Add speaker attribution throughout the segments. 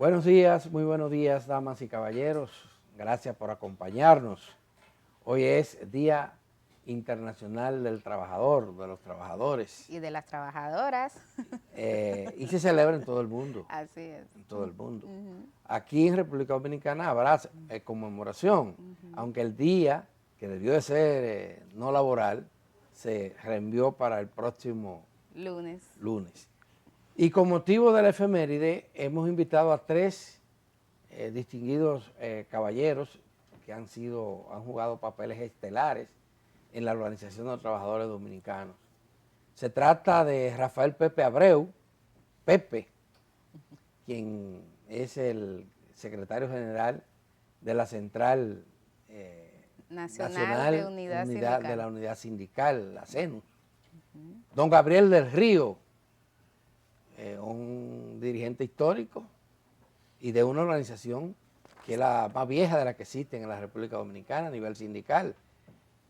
Speaker 1: Muy buenos días, damas y caballeros. Gracias por acompañarnos. Hoy es Día Internacional del Trabajador, de los trabajadores.
Speaker 2: Y de las trabajadoras.
Speaker 1: Y se celebra en todo el mundo.
Speaker 2: Así es.
Speaker 1: En todo el mundo. Aquí en República Dominicana habrá conmemoración, aunque el día, que debió de ser no laboral, se reenvió para el próximo lunes. Y con motivo de la efeméride hemos invitado a tres distinguidos caballeros que han jugado papeles estelares en la Organización de los Trabajadores Dominicanos. Se trata de Rafael Pepe Abreu, Pepe, quien es el secretario general de la Central
Speaker 2: Nacional de Unidad Sindical.
Speaker 1: de la Unidad Sindical, la CENUS. Don Gabriel del Río, un dirigente histórico y de una organización que es la más vieja de la que existen en la República Dominicana a nivel sindical,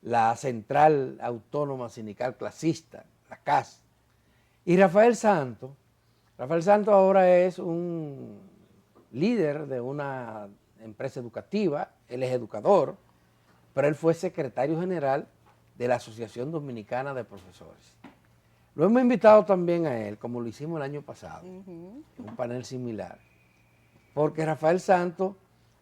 Speaker 1: la Central Autónoma Sindical Clasista, la CAS. Y Rafael Santos ahora es un líder de una empresa educativa, él es educador, pero él fue secretario general de la Asociación Dominicana de Profesores. Lo hemos invitado también a él, como lo hicimos el año pasado, en un panel similar, porque Rafael Santos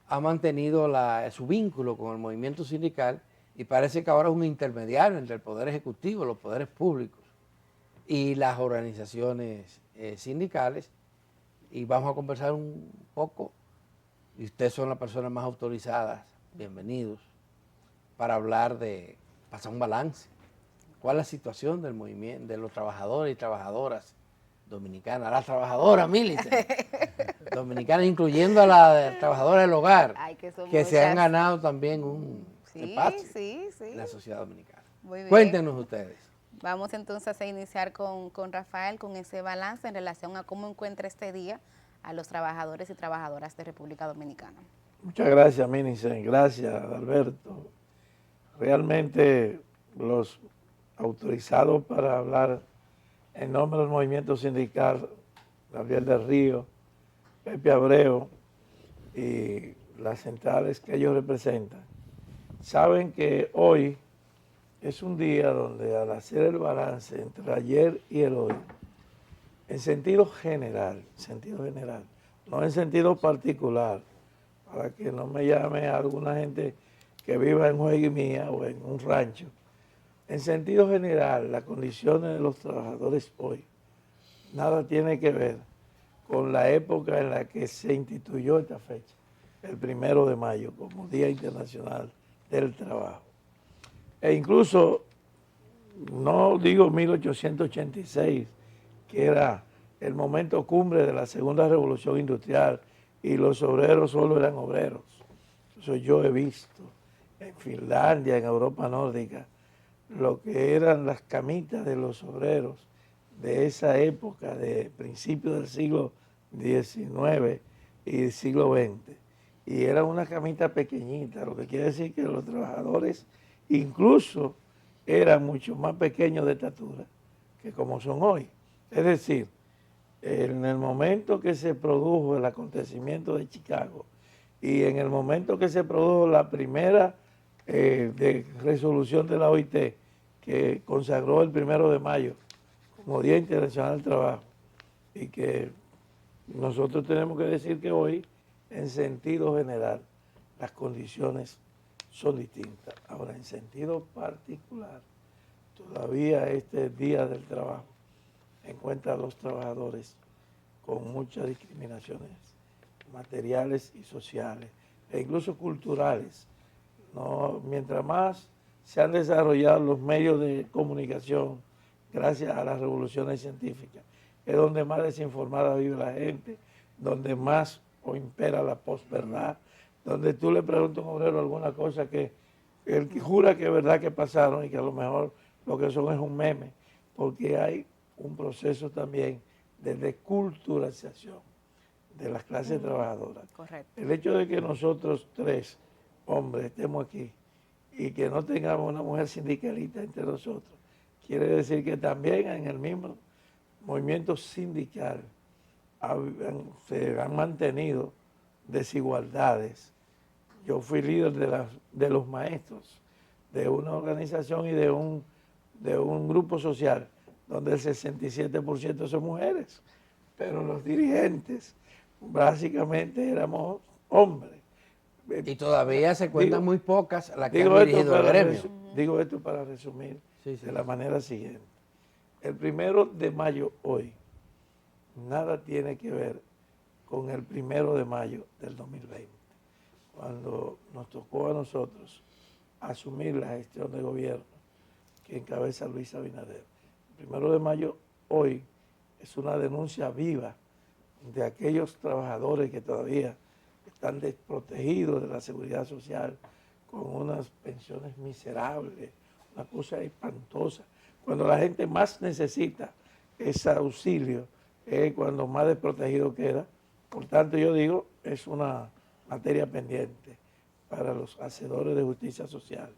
Speaker 1: ha mantenido su vínculo con el movimiento sindical y parece que ahora es un intermediario entre el Poder Ejecutivo, los poderes públicos y las organizaciones sindicales, y vamos a conversar un poco, y ustedes son las personas más autorizadas, bienvenidos, para hablar pasar un balance. ¿Cuál es la situación del movimiento, de los trabajadores y trabajadoras dominicanas? Las trabajadoras, Millicent, dominicanas, incluyendo a las trabajadoras del hogar, que se han ganado también un espacio en la sociedad dominicana.
Speaker 2: Muy bien.
Speaker 1: Cuéntenos ustedes.
Speaker 2: Vamos entonces a iniciar con Rafael, con ese balance en relación a cómo encuentra este día a los trabajadores y trabajadoras de República Dominicana.
Speaker 3: Muchas gracias, Millicent. Gracias, Alberto. Realmente los autorizados para hablar en nombre del movimiento sindical, Gabriel del Río, Pepe Abreu y las centrales que ellos representan, saben que hoy es un día donde, al hacer el balance entre ayer y el hoy, en sentido general, no en sentido particular, para que no me llame a alguna gente que viva en Jueguimía o en un rancho. En sentido general, las condiciones de los trabajadores hoy nada tiene que ver con la época en la que se instituyó esta fecha, el 1 de mayo, como Día Internacional del Trabajo. E incluso, no digo 1886, que era el momento cumbre de la segunda revolución industrial y los obreros solo eran obreros. Eso yo he visto en Finlandia, en Europa nórdica, lo que eran las camitas de los obreros de esa época, de principios del siglo XIX y siglo XX. Y era una camita pequeñita, lo que quiere decir que los trabajadores incluso eran mucho más pequeños de estatura que como son hoy. Es decir, en el momento que se produjo el acontecimiento de Chicago y en el momento que se produjo la primera de resolución de la OIT que consagró el 1 de mayo como Día Internacional del Trabajo, y que nosotros tenemos que decir que hoy, en sentido general, las condiciones son distintas. Ahora, en sentido particular, todavía este Día del Trabajo encuentra a los trabajadores con muchas discriminaciones materiales y sociales, e incluso culturales. No, mientras más se han desarrollado los medios de comunicación, gracias a las revoluciones científicas, es donde más desinformada vive la gente, donde más impera la posverdad, donde tú le preguntas a un obrero alguna cosa que él jura que es verdad que pasaron y que a lo mejor lo que son es un meme, porque hay un proceso también de deculturalización de las clases trabajadoras.
Speaker 2: Correcto.
Speaker 3: El hecho de que nosotros tres hombres estemos aquí y que no tengamos una mujer sindicalista entre nosotros, quiere decir que también en el mismo movimiento sindical se han mantenido desigualdades. Yo fui líder de los maestros de una organización y de un grupo social donde el 67% son mujeres, pero los dirigentes básicamente éramos hombres.
Speaker 1: Y todavía se cuentan muy pocas las que han
Speaker 3: Digo
Speaker 1: dirigido el gremio.
Speaker 3: digo esto para resumir
Speaker 1: Sí, sí.
Speaker 3: de la manera siguiente. El 1 de mayo hoy nada tiene que ver con el 1 de mayo del 2020, cuando nos tocó a nosotros asumir la gestión de gobierno que encabeza Luis Abinader. El 1 de mayo hoy es una denuncia viva de aquellos trabajadores que todavía están desprotegidos de la seguridad social, con unas pensiones miserables, una cosa espantosa. Cuando la gente más necesita ese auxilio es cuando más desprotegido queda. Por tanto, yo digo, es una materia pendiente para los hacedores de justicia social,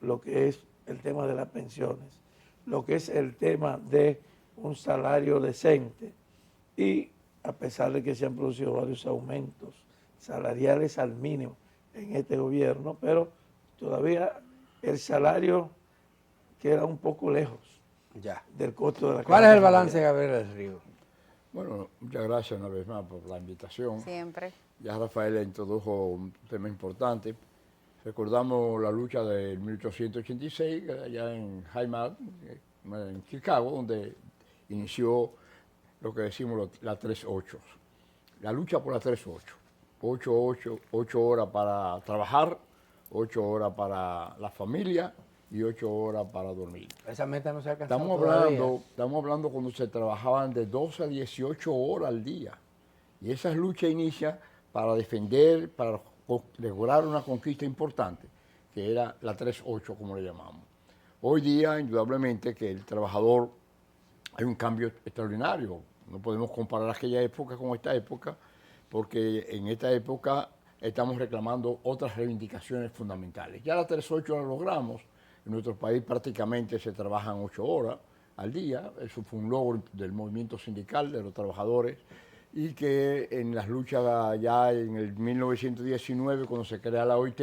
Speaker 3: lo que es el tema de las pensiones, lo que es el tema de un salario decente, y a pesar de que se han producido varios aumentos salariales al mínimo en este gobierno, pero todavía el salario queda un poco lejos
Speaker 1: Ya.
Speaker 3: del costo de la
Speaker 1: ¿Cuál es el
Speaker 3: canasta
Speaker 1: balance,
Speaker 3: familiar.
Speaker 1: Gabriel del Río?
Speaker 4: Bueno, muchas gracias una vez más por la invitación.
Speaker 2: Siempre.
Speaker 4: Ya Rafael introdujo un tema importante. Recordamos la lucha del 1886, allá en Highmark, en Chicago, donde inició lo que decimos la 3-8. La lucha por la 3-8. 8 horas para trabajar, 8 horas para la familia y 8 horas para dormir.
Speaker 1: Esa meta no se ha alcanzado
Speaker 4: Estamos hablando cuando se trabajaban de 12 a 18 horas al día. Y esa lucha inicia para defender, para lograr una conquista importante, que era la 3-8, como le llamamos. Hoy día, indudablemente, que el trabajador, hay un cambio extraordinario. No podemos comparar aquella época con esta época, porque en esta época estamos reclamando otras reivindicaciones fundamentales. Ya la 3-8 la logramos. En nuestro país prácticamente se trabajan 8 horas al día. Eso fue un logro del movimiento sindical de los trabajadores, y que en las luchas ya en el 1919, cuando se crea la OIT,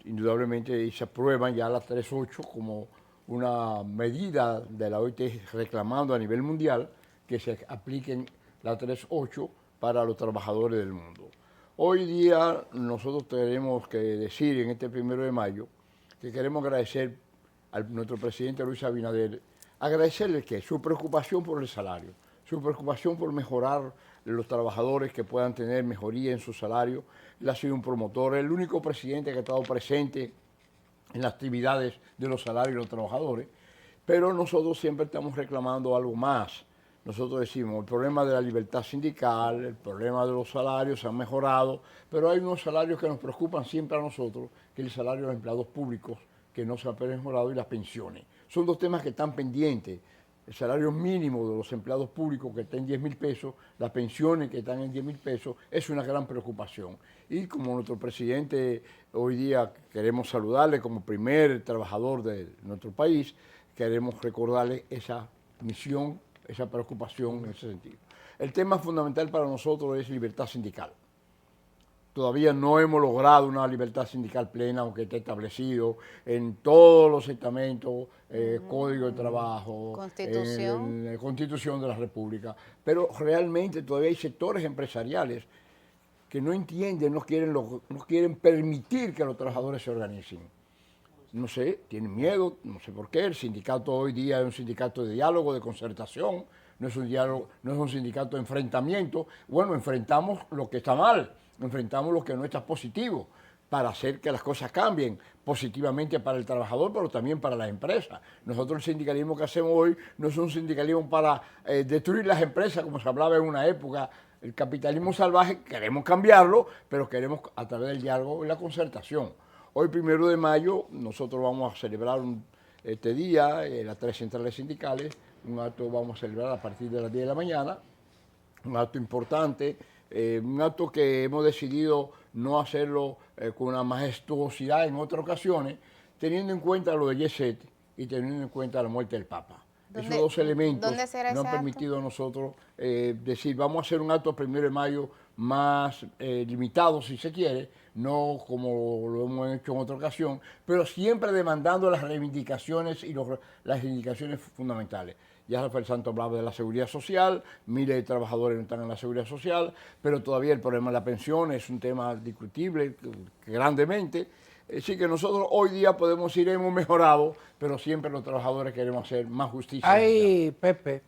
Speaker 4: indudablemente se aprueban ya las 3-8 como una medida de la OIT, reclamando a nivel mundial que se apliquen la 3-8 para los trabajadores del mundo. Hoy día nosotros tenemos que decir en este 1 de mayo que queremos agradecer a nuestro presidente Luis Abinader, agradecerle que su preocupación por el salario, su preocupación por mejorar los trabajadores, que puedan tener mejoría en su salario. Él ha sido un promotor, el único presidente que ha estado presente en las actividades de los salarios de los trabajadores, pero nosotros siempre estamos reclamando algo más. Nosotros decimos, el problema de la libertad sindical, el problema de los salarios se han mejorado, pero hay unos salarios que nos preocupan siempre a nosotros, que es el salario de los empleados públicos, que no se ha mejorado, y las pensiones. Son dos temas que están pendientes. El salario mínimo de los empleados públicos, que está en 10.000 pesos, las pensiones que están en 10.000 pesos, es una gran preocupación. Y como nuestro presidente hoy día queremos saludarle como primer trabajador de nuestro país, queremos recordarle esa misión, esa preocupación en ese sentido. El tema fundamental para nosotros es libertad sindical. Todavía no hemos logrado una libertad sindical plena, aunque esté establecido en todos los estamentos, Código de Trabajo,
Speaker 2: Constitución.
Speaker 4: Constitución de la República. Pero realmente todavía hay sectores empresariales que no entienden, no quieren permitir que los trabajadores se organicen. No sé, tienen miedo, no sé por qué. El sindicato hoy día es un sindicato de diálogo, de concertación, no es un sindicato de enfrentamiento. Bueno, enfrentamos lo que está mal, enfrentamos lo que no está positivo, para hacer que las cosas cambien positivamente para el trabajador, pero también para las empresas. Nosotros el sindicalismo que hacemos hoy no es un sindicalismo para destruir las empresas, como se hablaba en una época. El capitalismo salvaje queremos cambiarlo, pero queremos a través del diálogo y la concertación. Hoy, 1 de mayo, nosotros vamos a celebrar este día, las 3 centrales sindicales, un acto vamos a celebrar a partir de las 10 de la mañana, un acto importante, un acto que hemos decidido no hacerlo con una majestuosidad en otras ocasiones, teniendo en cuenta lo de Jet Set y teniendo en cuenta la muerte del Papa. Esos dos elementos
Speaker 2: ¿Dónde será
Speaker 4: nos
Speaker 2: ese
Speaker 4: han
Speaker 2: acto?
Speaker 4: permitido a nosotros decir, vamos a hacer un acto el 1 de mayo más limitado, si se quiere, no como lo hemos hecho en otra ocasión, pero siempre demandando las reivindicaciones y las reivindicaciones fundamentales. Ya Rafael Santos hablaba de la seguridad social, miles de trabajadores no están en la seguridad social, pero todavía el problema de la pensión es un tema discutible grandemente. Sí que nosotros hoy día podemos ir, hemos mejorado, pero siempre los trabajadores queremos hacer más justicia.
Speaker 1: Hay, Pepe,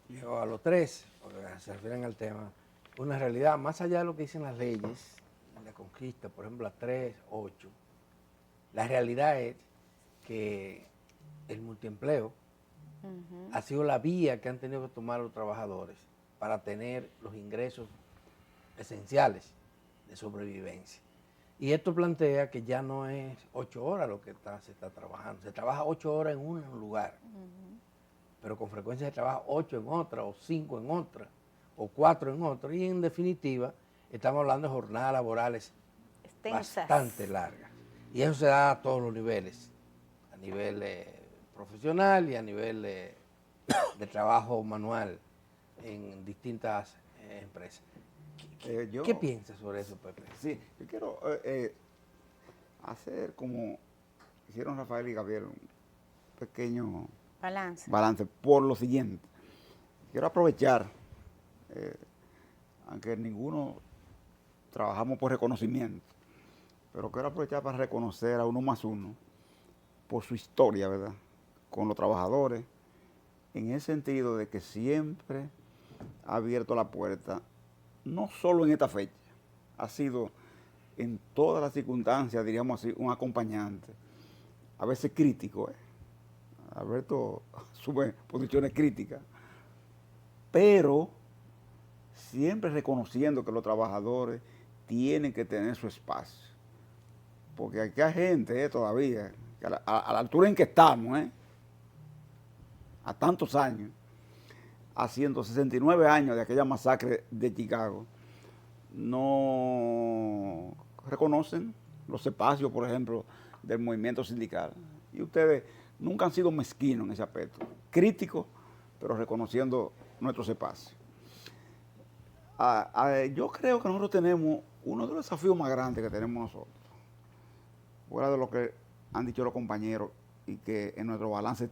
Speaker 1: llegó a los tres, porque se refieren al tema, una realidad, más allá de lo que dicen las leyes, la conquista, por ejemplo, la 3, 8, la realidad es que el multiempleo ha sido la vía que han tenido que tomar los trabajadores para tener los ingresos esenciales de sobrevivencia. Y esto plantea que ya no es 8 horas lo que se está trabajando. Se trabaja 8 horas en un lugar, pero con frecuencia se trabaja 8 en otra, o 5 en otra, o 4 en otra. Y en definitiva, estamos hablando de jornadas laborales
Speaker 2: Extensas.
Speaker 1: bastante largas. Y eso se da a todos los niveles, a nivel profesional y a nivel de trabajo manual en distintas empresas. ¿Qué piensas sobre eso, Pepe?
Speaker 5: Sí, yo quiero hacer como hicieron Rafael y Gabriel un pequeño
Speaker 2: Balance.
Speaker 5: por lo siguiente. Quiero aprovechar, aunque ninguno trabajamos por reconocimiento, pero quiero aprovechar para reconocer a Uno Más Uno por su historia, ¿verdad?, con los trabajadores, en el sentido de que siempre ha abierto la puerta, no solo en esta fecha, ha sido en todas las circunstancias, diríamos así, un acompañante, a veces crítico. Alberto sube posiciones críticas, pero siempre reconociendo que los trabajadores tienen que tener su espacio. Porque aquí hay gente todavía, que a la altura en que estamos, a tantos años, haciendo 69 años de aquella masacre de Chicago, no reconocen los espacios, por ejemplo, del movimiento sindical. Y ustedes nunca han sido mezquinos en ese aspecto, críticos, pero reconociendo nuestros espacios. Yo creo que nosotros tenemos uno de los desafíos más grandes que tenemos nosotros, fuera de lo que han dicho los compañeros y que en nuestro balance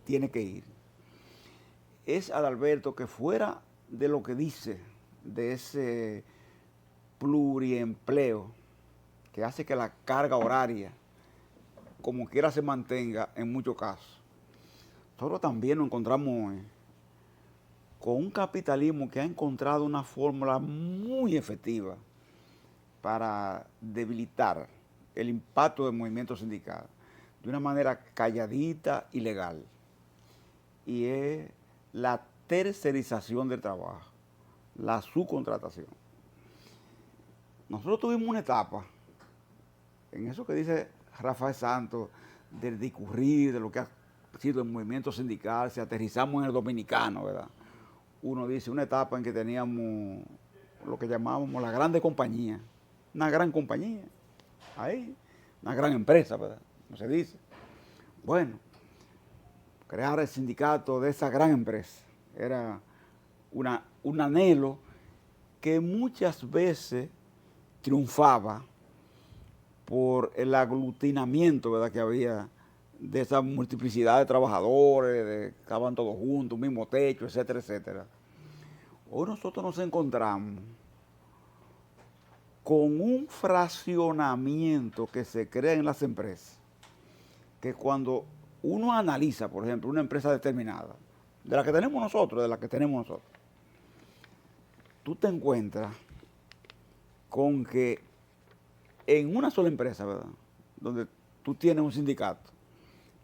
Speaker 5: tiene que ir, es Adalberto que fuera de lo que dice de ese pluriempleo que hace que la carga horaria como quiera se mantenga en muchos casos. Nosotros también nos encontramos con un capitalismo que ha encontrado una fórmula muy efectiva para debilitar el impacto del movimiento sindical de una manera calladita y legal. Y es la tercerización del trabajo, la subcontratación. Nosotros tuvimos una etapa, en eso que dice Rafael Santos, del discurrir, de lo que ha sido el movimiento sindical, si aterrizamos en el dominicano, ¿verdad? Uno dice, una etapa en que teníamos lo que llamábamos la grande compañía, una gran compañía, ahí, una gran empresa, ¿verdad? Como se dice. Bueno, crear el sindicato de esa gran empresa era un anhelo que muchas veces triunfaba por el aglutinamiento, ¿verdad?, que había de esa multiplicidad de trabajadores, que estaban todos juntos, un mismo techo, etcétera, etcétera. Hoy nosotros nos encontramos con un fraccionamiento que se crea en las empresas, que cuando uno analiza, por ejemplo, una empresa determinada, de la que tenemos nosotros, tú te encuentras con que en una sola empresa, ¿verdad?, donde tú tienes un sindicato,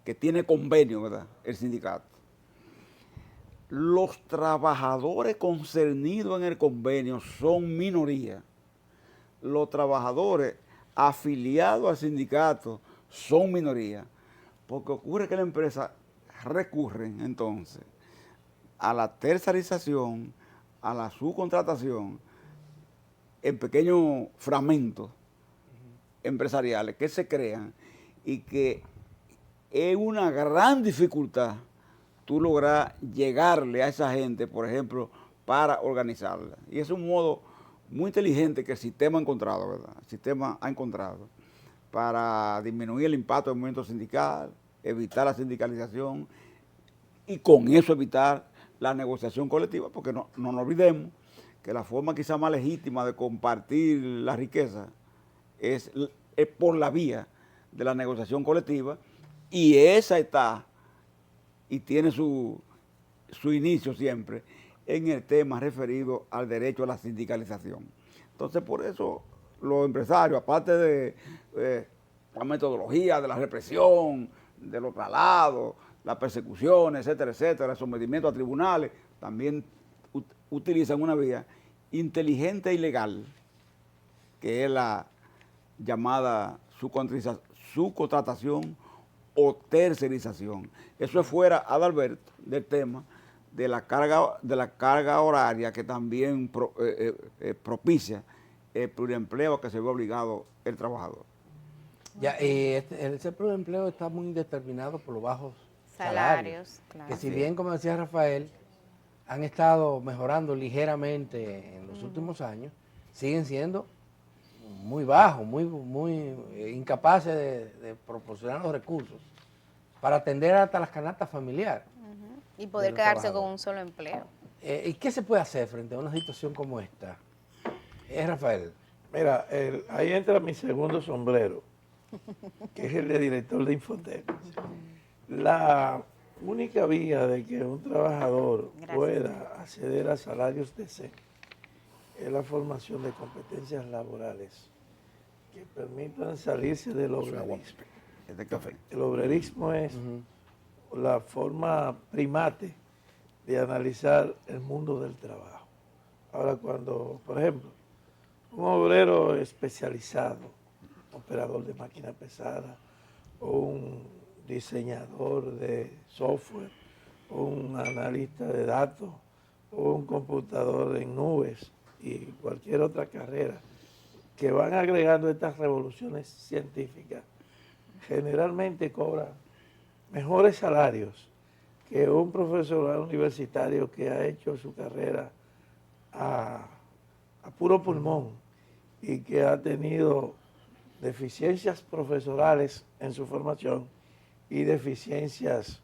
Speaker 5: que tiene convenio, ¿verdad?, el sindicato, los trabajadores concernidos en el convenio son minoría. Los trabajadores afiliados al sindicato son minoría. Porque ocurre que la empresa recurre entonces a la tercerización, a la subcontratación, en pequeños fragmentos empresariales que se crean y que es una gran dificultad tú lograr llegarle a esa gente, por ejemplo, para organizarla. Y es un modo muy inteligente que el sistema ha encontrado, ¿verdad? El sistema ha encontrado para disminuir el impacto del movimiento sindical, evitar la sindicalización y con eso evitar la negociación colectiva, porque no nos olvidemos que la forma quizá más legítima de compartir la riqueza es por la vía de la negociación colectiva, y esa está y tiene su inicio siempre en el tema referido al derecho a la sindicalización. Entonces, por eso los empresarios, aparte de la metodología de la represión, de los traslados, las persecuciones, etcétera, el sometimiento a tribunales, también utilizan una vía inteligente y legal, que es la llamada subcontratación o tercerización. Eso es fuera, Adalberto, del tema de la carga horaria que también propicia el pluriempleo que se ve obligado el trabajador.
Speaker 1: Ya, ese pluriempleo está muy determinado por los bajos salarios.
Speaker 2: Claro.
Speaker 1: Que si bien, como decía Rafael, han estado mejorando ligeramente en los últimos años, siguen siendo muy bajos, muy incapaces de proporcionar los recursos para atender hasta las canastas familiares.
Speaker 2: Y poder quedarse con un solo empleo.
Speaker 1: ¿Y qué se puede hacer frente a una situación como esta? Rafael.
Speaker 3: Mira, ahí entra mi segundo sombrero, que es el de director de Infotec. La única vía de que un trabajador pueda acceder a salarios decentes es la formación de competencias laborales que permitan salirse del obrerismo. El obrerismo es la forma primate de analizar el mundo del trabajo. Ahora, cuando, por ejemplo, un obrero especializado, operador de máquina pesada, o un diseñador de software, o un analista de datos, o un computador en nubes y cualquier otra carrera que van agregando estas revoluciones científicas, generalmente cobran mejores salarios que un profesor universitario que ha hecho su carrera a puro pulmón y que ha tenido deficiencias profesorales en su formación y deficiencias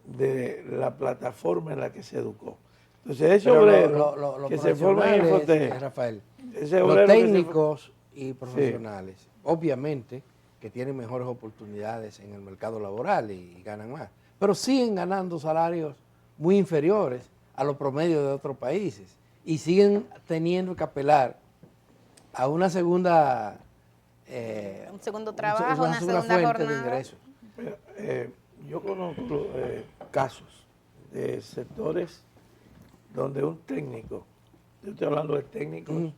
Speaker 3: de la plataforma en la que se educó. Entonces, ese obrero que se forma en Infotec,
Speaker 1: Rafael,
Speaker 3: ese
Speaker 1: los
Speaker 3: obrero
Speaker 1: técnicos y profesionales, obviamente, que tienen mejores oportunidades en el mercado laboral y ganan más, pero siguen ganando salarios muy inferiores a los promedios de otros países y siguen teniendo que apelar a una segunda
Speaker 2: un segundo trabajo, una segunda
Speaker 1: fuente
Speaker 2: jornada
Speaker 1: de ingresos.
Speaker 3: Yo conozco casos de sectores donde un técnico, yo estoy hablando de técnicos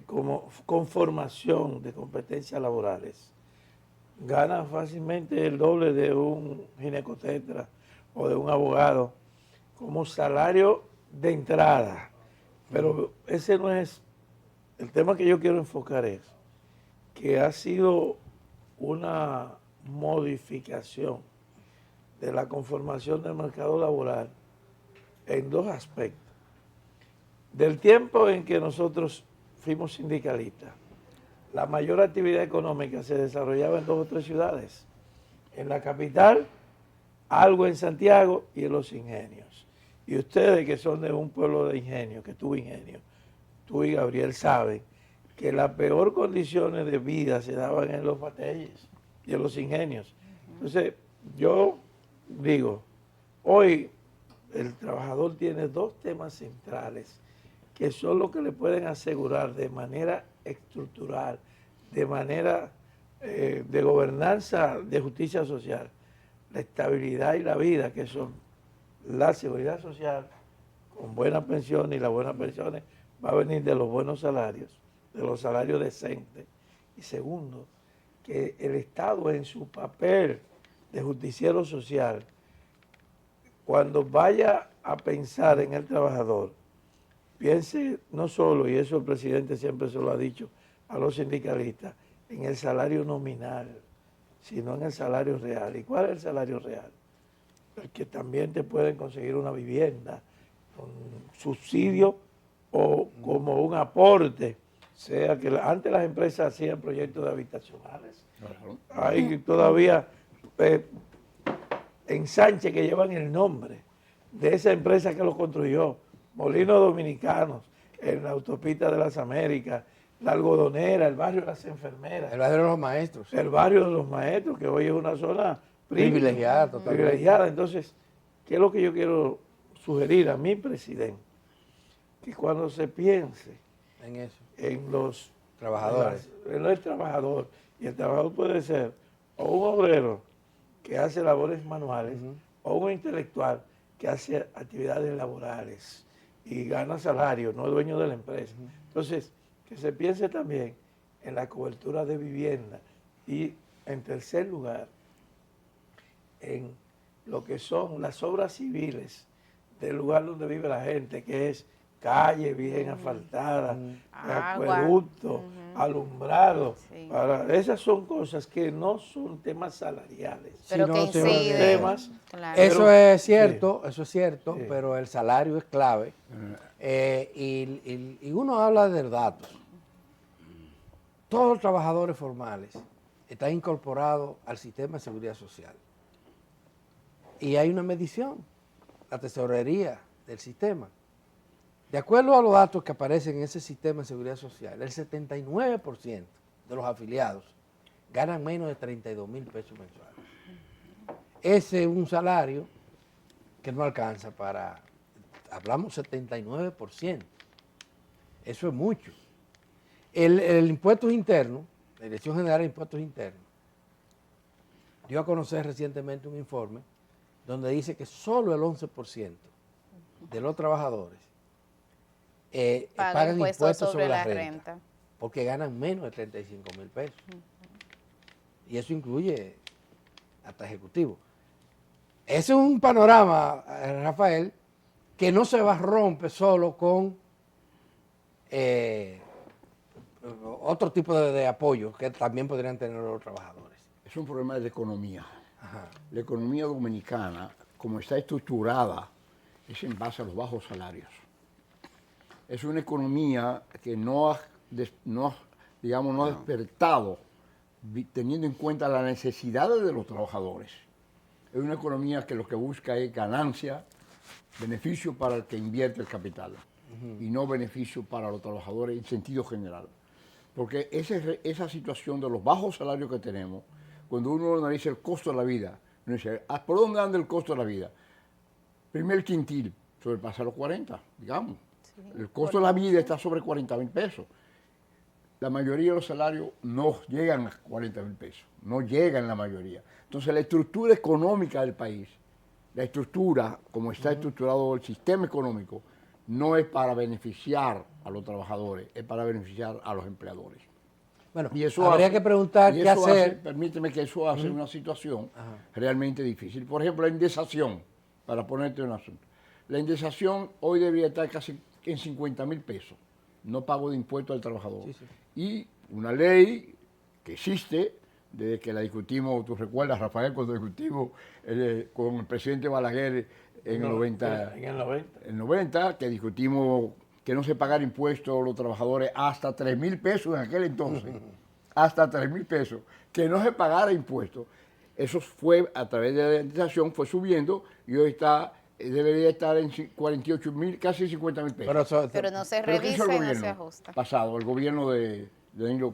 Speaker 3: como con formación de competencias laborales, gana fácilmente el doble de un ginecotetra o de un abogado como salario de entrada. Pero ese no es el tema que yo quiero enfocar, es que ha sido una modificación de la conformación del mercado laboral en dos aspectos. Del tiempo en que nosotros fuimos sindicalistas, la mayor actividad económica se desarrollaba en 2 o 3 ciudades. En la capital, algo en Santiago y en los ingenios. Y ustedes que son de un pueblo de ingenio, que tuvo ingenio, tú y Gabriel saben que las peores condiciones de vida se daban en los batalles y en los ingenios. Entonces, yo digo, hoy el trabajador tiene 2 temas centrales que son los que le pueden asegurar de manera estructural, de manera de gobernanza de justicia social, la estabilidad y la vida, que son la seguridad social con buenas pensiones, y las buenas pensiones va a venir de los buenos salarios, de los salarios decentes. Y segundo, que el Estado en su papel de justiciero social, cuando vaya a pensar en el trabajador, piense no solo, y eso el presidente siempre se lo ha dicho a los sindicalistas, en el salario nominal, sino en el salario real. ¿Y cuál es el salario real? que también te pueden conseguir una vivienda con subsidio o como un aporte, sea que antes las empresas hacían proyectos de habitacionales.
Speaker 4: Claro.
Speaker 3: Hay todavía ensanches que llevan el nombre de esa empresa que lo construyó, Molinos Dominicanos, en la autopista de las Américas, la Algodonera, el barrio de las enfermeras,
Speaker 1: El barrio de los maestros.
Speaker 3: el barrio de los maestros, que hoy es una zona
Speaker 1: Privilegiada, totalmente.
Speaker 3: privilegiada. Entonces, ¿qué es lo que yo quiero sugerir a mi presidente? Que cuando se piense
Speaker 1: En eso.
Speaker 3: en los
Speaker 1: Trabajadores.
Speaker 3: en el trabajador, y el trabajador puede ser o un obrero que hace labores manuales, o un intelectual que hace actividades laborales y gana salario, no es dueño de la empresa. Entonces, que se piense también en la cobertura de vivienda y, en tercer lugar, en lo que son las obras civiles del lugar donde vive la gente, que es calle bien asfaltada,
Speaker 2: Agua.
Speaker 3: acueducto, alumbrado.
Speaker 2: Sí.
Speaker 3: Esas son cosas que no son temas salariales.
Speaker 2: Pero
Speaker 1: no,
Speaker 2: que
Speaker 1: sí,
Speaker 2: incide.
Speaker 3: temas.
Speaker 2: Claro.
Speaker 1: Eso
Speaker 3: Pero-
Speaker 1: es cierto, eso es cierto,
Speaker 3: Sí.
Speaker 1: pero el salario es clave. Y uno habla de datos. Todos los trabajadores formales están incorporados al sistema de seguridad social. Y hay una medición, la tesorería del sistema. De acuerdo a los datos que aparecen en ese sistema de seguridad social, el 79% de los afiliados ganan menos de 32,000 pesos mensuales. Ese es un salario que no alcanza para, hablamos 79%. Eso es mucho. El impuesto interno, la Dirección General de Impuestos Internos, dio a conocer recientemente un informe donde dice que solo el 11% de los trabajadores pagan impuestos sobre la renta, porque ganan menos de 35,000 pesos. Y eso incluye hasta ejecutivos. Ese es un panorama, Rafael, que no se va a romper solo con otro tipo de apoyo que también podrían tener los trabajadores.
Speaker 4: Es un problema de la economía.
Speaker 1: Ajá.
Speaker 4: La economía dominicana, como está estructurada, es en base a los bajos salarios. Es una economía que no ha despertado teniendo en cuenta las necesidades de los trabajadores. Es una economía que lo que busca es ganancia, beneficio para el que invierte el capital y no beneficio para los trabajadores en sentido general. Porque esa situación de los bajos salarios que tenemos, cuando uno analiza el costo de la vida, uno dice, ¿por dónde anda el costo de la vida? Primer quintil, sobrepasa los 40, digamos. El costo de la vida está sobre 40,000 pesos. La mayoría de los salarios no llegan a 40,000 pesos, no llegan la mayoría. Entonces la estructura económica del país, la estructura, como está estructurado el sistema económico, no es para beneficiar a los trabajadores, es para beneficiar a los empleadores.
Speaker 1: Bueno,
Speaker 4: Y eso
Speaker 1: habría
Speaker 4: hace-
Speaker 1: que preguntar
Speaker 4: y
Speaker 1: qué
Speaker 4: eso
Speaker 1: hacer.
Speaker 4: hace- permíteme que eso hace una situación realmente difícil. Por ejemplo, la indexación, para ponerte un asunto. La indexación hoy debería estar casi en 50,000 pesos, no pago de impuestos al trabajador.
Speaker 1: Sí, sí.
Speaker 4: Y una ley que existe, desde que la discutimos, tú recuerdas, Rafael, cuando discutimos con el presidente Balaguer en el 90,
Speaker 3: En el 90.
Speaker 4: el 90, que discutimos que no se pagara impuestos a los trabajadores hasta 3,000 pesos en aquel entonces, hasta 3,000 pesos, que no se pagara impuestos. Eso fue, a través de la indexación, fue subiendo y hoy debería estar en 48,000, casi 50,000 pesos.
Speaker 2: Pero no se
Speaker 4: ¿Pero qué hizo
Speaker 2: revisa
Speaker 4: el
Speaker 2: y no se
Speaker 4: gobierno
Speaker 2: ajusta.
Speaker 4: pasado, el gobierno de Danilo,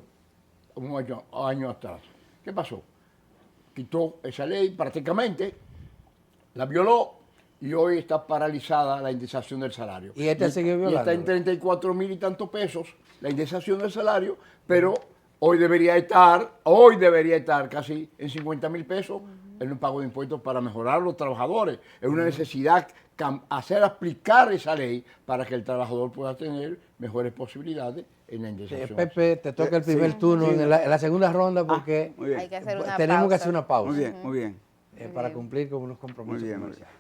Speaker 4: un año atrás? ¿Qué pasó? Quitó esa ley prácticamente, la violó y hoy está paralizada la indexación del salario.
Speaker 1: Y este siguió
Speaker 4: Y está en
Speaker 1: violándola.
Speaker 4: 34,000 y tantos pesos la indexación del salario, pero hoy debería estar casi en 50,000 pesos en un pago de impuestos para mejorar a los trabajadores. Es una necesidad hacer aplicar esa ley para que el trabajador pueda tener mejores posibilidades en la indexación.
Speaker 1: Pepe, te toca el primer
Speaker 5: Sí,
Speaker 1: turno
Speaker 5: sí.
Speaker 1: en la segunda ronda porque
Speaker 5: Muy bien.
Speaker 2: Hay que hacer una
Speaker 1: tenemos que
Speaker 2: pausa.
Speaker 1: hacer una pausa
Speaker 5: Muy bien, muy bien.
Speaker 1: para cumplir con unos compromisos
Speaker 5: Muy bien, muy
Speaker 1: comerciales.